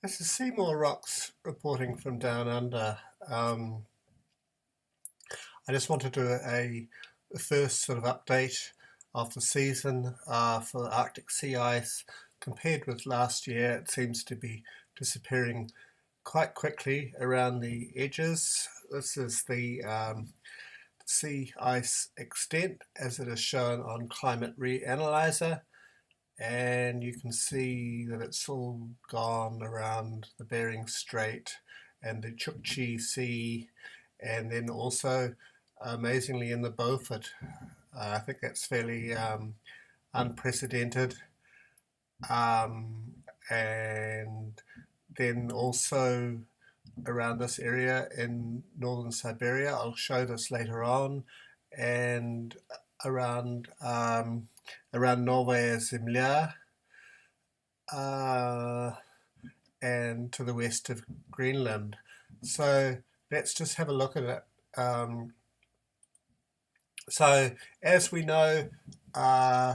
This is Seymour Rocks reporting from down under. Um, I just want to do a first sort of update of the season for the Arctic sea ice. Compared with last year, it seems to be disappearing quite quickly around the edges. This is the sea ice extent as it is shown on Climate Reanalyzer, and you can see that it's all gone around the Bering Strait and the Chukchi Sea, and then also amazingly in the Beaufort. I think that's fairly unprecedented. Um, and then also around this area in northern Siberia. I'll show this later on, and around around Novaya Zemlya, uh, and to the west of Greenland. So let's just have a look at it. So as we know,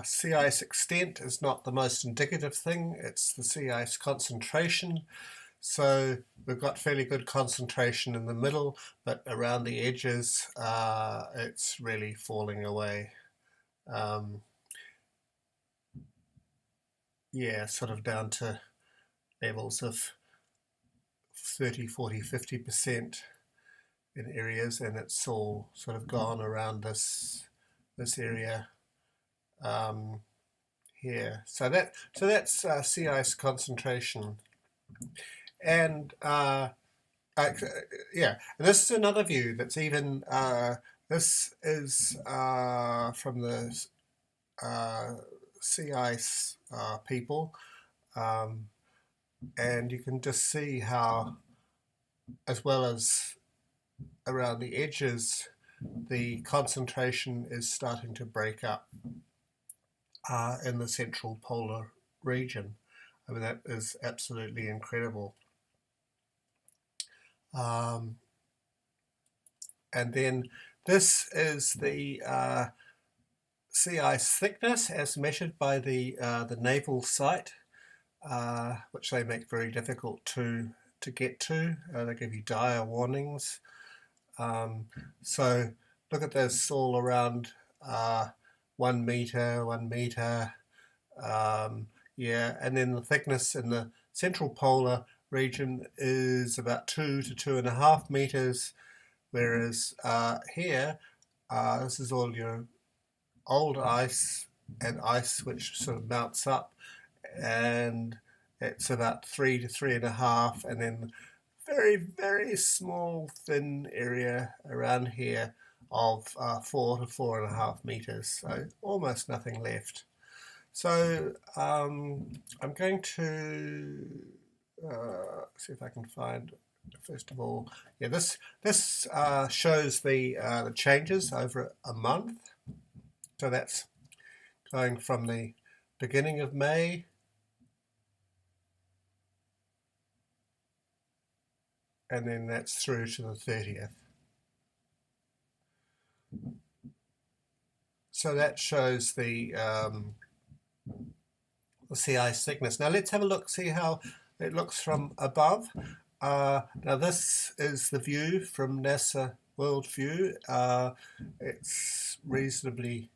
sea ice extent is not the most indicative thing, it's the sea ice concentration. So we've got fairly good concentration in the middle, but around the edges, it's really falling away. Um, yeah, sort of down to levels of 30, 40, 50% in areas, and it's all sort of gone around this area here. So that's sea ice concentration, and yeah, and this is another view that's even. This is from the sea ice people, um, and you can just see how, as well as around the edges, the concentration is starting to break up in the central polar region. I mean, that is absolutely incredible. Um, and then this is the sea ice thickness as measured by the naval site, which they make very difficult to get to. They give you dire warnings. So look at this all around 1 meter, 1 meter. Yeah, and then the thickness in the central polar region is about 2 to 2.5 meters, whereas here, this is all your old ice and ice which sort of mounts up, and it's about 3 to 3.5, and then very, very small, thin area around here of 4 to 4.5 meters, so almost nothing left. So I'm going to see if I can find, first of all, yeah, this shows the changes over a month. So that's going from the beginning of May and then that's through to the 30th. So that shows the sea ice thickness. Now let's have a look, see how it looks from above. Now this is the view from NASA World View. It's reasonably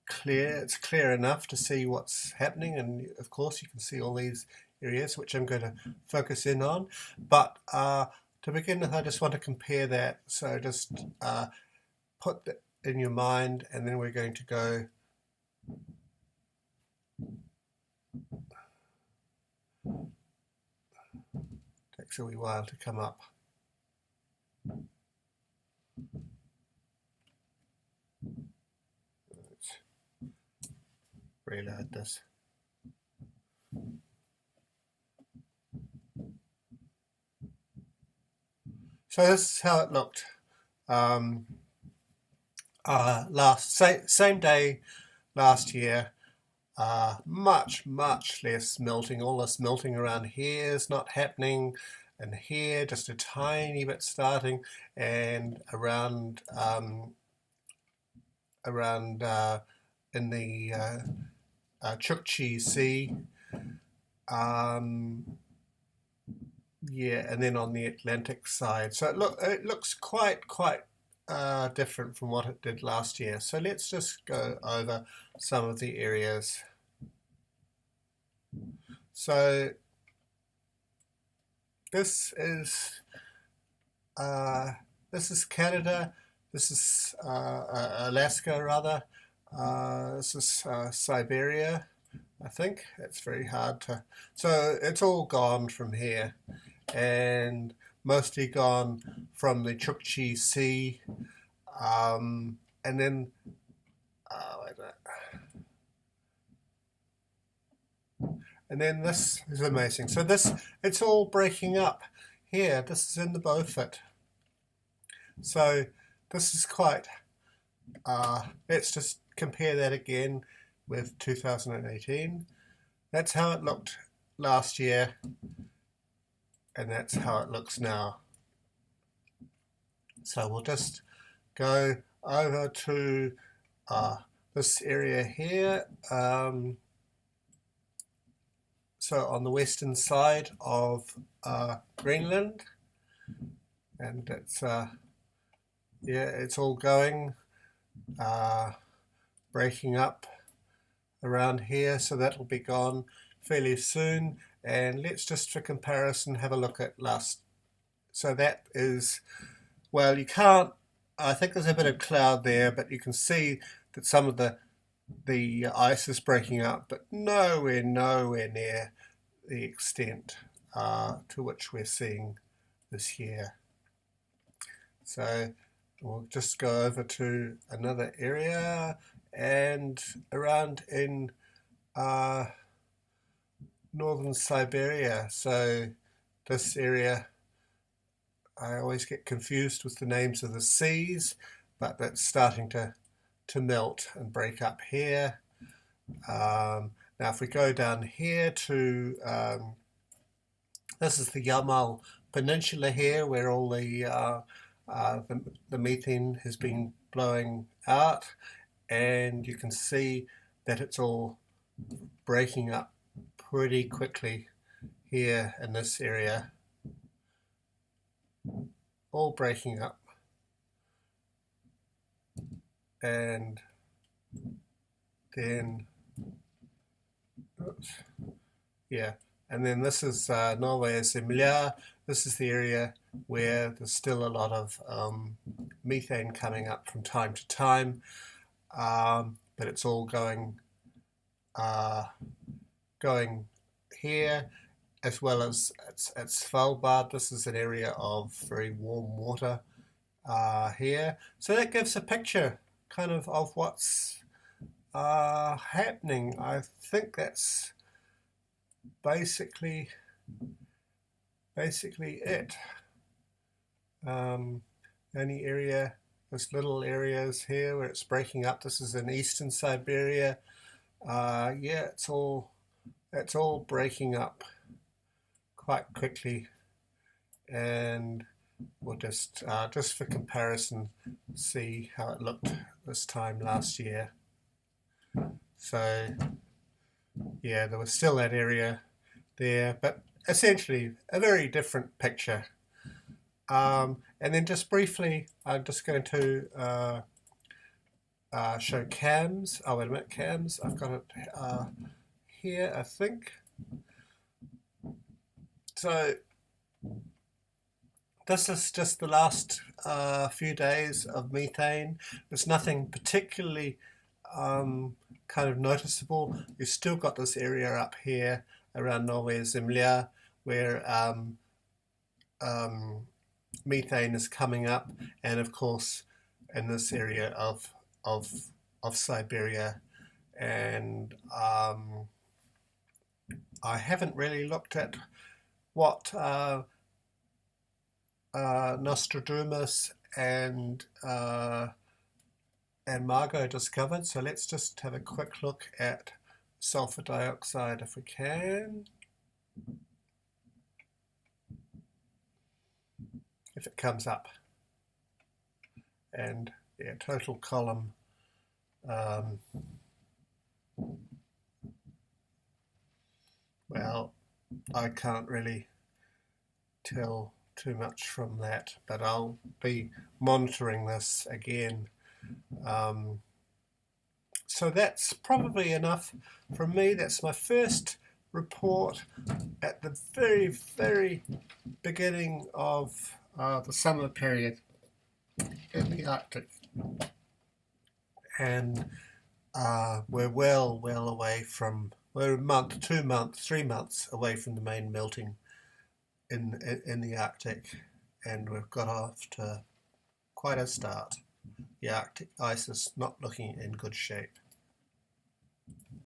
clear. It's clear enough to see what's happening, and of course you can see all these areas which I'm going to focus in on. But to begin with, I just want to compare that. So just put that in your mind, and then we're going to go takes a wee while to come up. Let's reload this. So this is how it looked same day last year. Much less melting. All this melting around here is not happening, and here just a tiny bit starting, and around in the Chukchi Sea, yeah, and then on the Atlantic side. So it looks quite different from what it did last year. So let's just go over some of the areas. So this is Canada. This is Alaska, rather. This is Siberia. I think it's very hard to. So it's all gone from here, and mostly gone from the Chukchi Sea, and then and then this is amazing. So it's all breaking up here. This is in the Beaufort. So this is quite. Let's just compare that again with 2018. That's how it looked last year, and that's how it looks now. So we'll just go over to this area here. So on the western side of Greenland, and it's it's all going breaking up around here, so that'll be gone fairly soon. And let's just for comparison have a look at last. So that is, well, you can't, I think there's a bit of cloud there, but you can see that some of the ice is breaking up, but nowhere near the extent to which we're seeing this year. So we'll just go over to another area, and around in northern Siberia. So this area, I always get confused with the names of the seas, but that's starting to melt and break up here. Now if we go down here to, this is the Yamal Peninsula here, where all the methane has been blowing out, and you can see that it's all breaking up pretty quickly here in this area. All breaking up, and then oops, yeah, and then this is Novaya Zemlya. This is the area where there's still a lot of methane coming up from time to time, but it's all going here, as well as at Svalbard. This is an area of very warm water here. So that gives a picture kind of what's happening. I think that's basically it. Only area, there's little areas here where it's breaking up. This is in eastern Siberia. Yeah, it's all breaking up quite quickly, and we'll just for comparison see how it looked this time last year. So yeah, there was still that area there, but essentially a very different picture. And then just briefly, I'm just going to show CAMS. Oh, wait a minute, CAMS. I've got it here, I think. So this is just the last few days of methane. There's nothing particularly kind of noticeable. You've still got this area up here around Novaya Zemlya where methane is coming up, and of course in this area of Siberia. And I haven't really looked at what Nostradamus and Margot discovered. So let's just have a quick look at sulfur dioxide if we can. If it comes up. And yeah, total column. Well, I can't really tell too much from that, but I'll be monitoring this again. So that's probably enough from me. That's my first report at the very, very beginning of the summer period in the Arctic. And we're well away from, we're a month, 2 months, 3 months away from the main melting in the Arctic, and we've got off to quite a start. The Arctic ice is not looking in good shape.